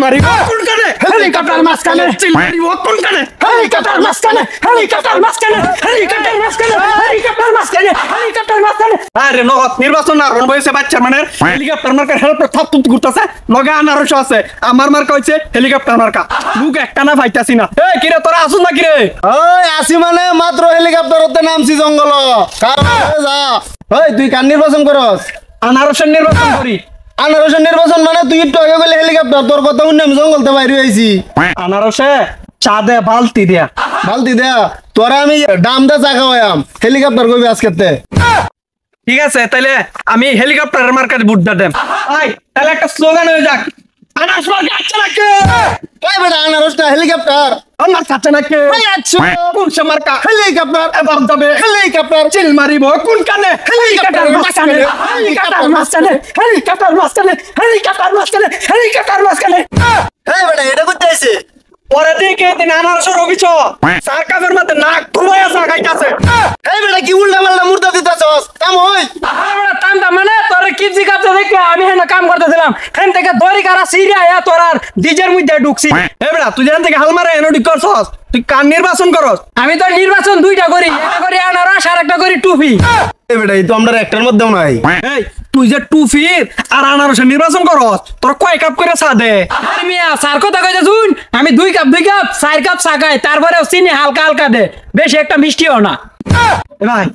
মারিব কোনখানে হেলিকপ্টার মাঝখানে চিল মারিব কোনখানে হেলিকপ্টার মাঝখানে হেলিকপ্টার মাঝখানে হেলিকপ্টার মাঝখানে হেলিকপ্টার মাঝখানে হেলিকপ্টার মাঝখানে আরে নগদ নির্বাচন না রন বইছে বাচ্চা মানে হেলিকপ্টার মার্কার হেলিকপ্টার থাপ তুত ঘুরতাছে লগা আনারস আছে আমার মার্কা হইছে হেলিকপ্টার মার্কা লুক একটা না ভাইতাছি না এই কি রে তোরা আসুন না কি রে ওই আসি মানে মাত্র হেলিকপ্টারতে নামছি জঙ্গল যা ওই তুই কার নির্বাচন করস আনারসের নির্বাচন করি আনারসের নির্বাচন মানে তুই একটু আগে বলে হেলিকপ্টার তোর কথা শুনে আমি জঙ্গলতে বাইরে আইছি আনারসে চা দে বালতি দিয়া বালতি দেয়া তোরা আমি ডাম দে চা খাওয়াইম হেলিকপ্টার কইবি আজকেতে ঠিক আছে তাহলে আমি হেলিকপ্টারের মার্কাতে ভোট দেব আই তাহলে একটা স্লোগান হয়ে যাক আনারস মার্কা আচ্ছা নাকি কই বেটা আনারসটা হেলিকপ্টার আমার চাচা নাকি আচ্ছা কোন সে মার্কা হেলিকপ্টার এবার যাবে হেলিকপ্টার চিল মারিব কোন কানে হেলিকপ্টার মাঝখানে হেলিকপ্টার মাঝখানে হেলিকপ্টার মাঝখানে হেলিকপ্টার মাঝখানে হেলিকপ্টার মাঝখানে এই বেটা এটা করতে আইছে পরে দিকে দিন আনারসের অভিচ সার্কাসের মধ্যে নাক ঘুমায় আসা খাইতাছে এই বেটা কি উল্টা পাল্টা মুর্দা দিতাছস কাম হই আরে বড় টান্দা মানে তোর কি জিগাতে দেখে আমি হেন কাম করতেছিলাম হেন থেকে দড়ি কারা সিরিয়া ইয়া তোর আর ডিজের মধ্যে ঢুকছি এ বড়া তুই জান থেকে হাল মারে এনো ডিক করছস তুই কার নির্বাচন করস আমি তো নির্বাচন দুইটা করি একটা করি আনারস আর একটা করি টুপি এই বেটা এই তো আমরা একটার মধ্যেও নাই এই তুই যে টুপির আর আনারসের নির্বাচন করস তোর কয় কাপ করে চা দে আরে মিয়া স্যার কথা কইতে শুন আমি 2 কাপ 4 কাপ চা খাই তারপরে চিনি হালকা হালকা দে বেশি একটা মিষ্টিও না ভাই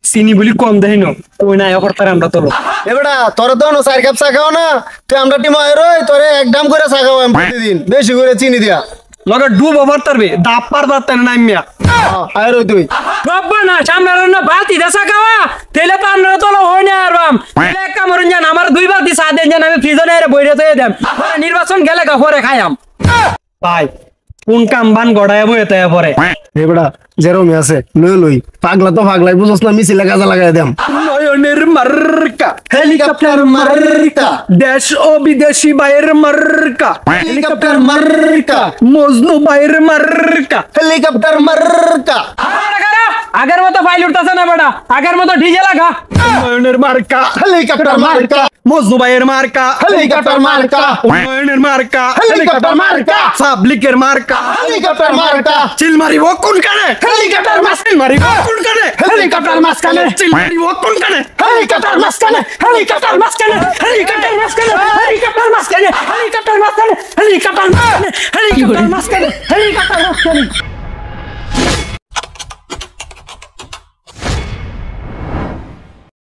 চিনি বলি কম দেই না ওই না এখন তার আমরা তোর এ বেটা তোর তো না 4 কাপ চা খাও না তুই আমরা টিম আয় রই তোরে এক ডাম করে চা খাওয়াম প্রতিদিন বেশি করে চিনি দিয়া লগে ডুব ওভার তারবে দাপ পার দাতে না মিয়া আয় রই তুই বাবা না সামনে না বাতি দেশা খাওয়া তেলে তো আমরা তো হই না আর বাম তেলে এক কামরুন জান আমার 2 বাতি চা দেন জান আমি ফ্রিজে রে বইরে তো দেম পরে নির্বাচন গেলে গা পরে খাইয়াম ভাই কোন কাম বান গড়ায় বইতে পরে এ বেটা জেরোমি আছে লই লই পাগলা তো পাগলাই বুঝছ না মিছিলে কাজে লাগাই দেম নয়নের মার্কা হেলিকপ্টার মার্কা দেশ ও বিদেশি বাইরের মার্কা হেলিকপ্টার মার্কা মজনু বাইরের মার্কা হেলিকপ্টার মার্কা আগের মতো ফাইল উঠতেছে না বেটা আগের মতো ডিজে লাগা নয়নের মার্কা হেলিকপ্টার মার্কা মজনু বাইরের মার্কা হেলিকপ্টার মার্কা নয়নের মার্কা হেলিকপ্টার মার্কা পাবলিকের মার্কা হেলিকপ্টার মার্কা চিল মারিব কোন কানে হেলিকপ্টার মাঝখানে মারিব কোন কানে হেলিকপ্টার মাঝখানে চিল মারিব কোন কানে হেলিকপ্টার মাঝখানে হেলিকপ্টার মাঝখানে হেলিকপ্টার মাঝখানে হেলিকপ্টার মাঝখানে হেলিকপ্টার মাঝখানে হেলিকপ্টার মাঝখানে হেলিকপ্টার মাঝখানে হেলিকপ্টার মাঝখানে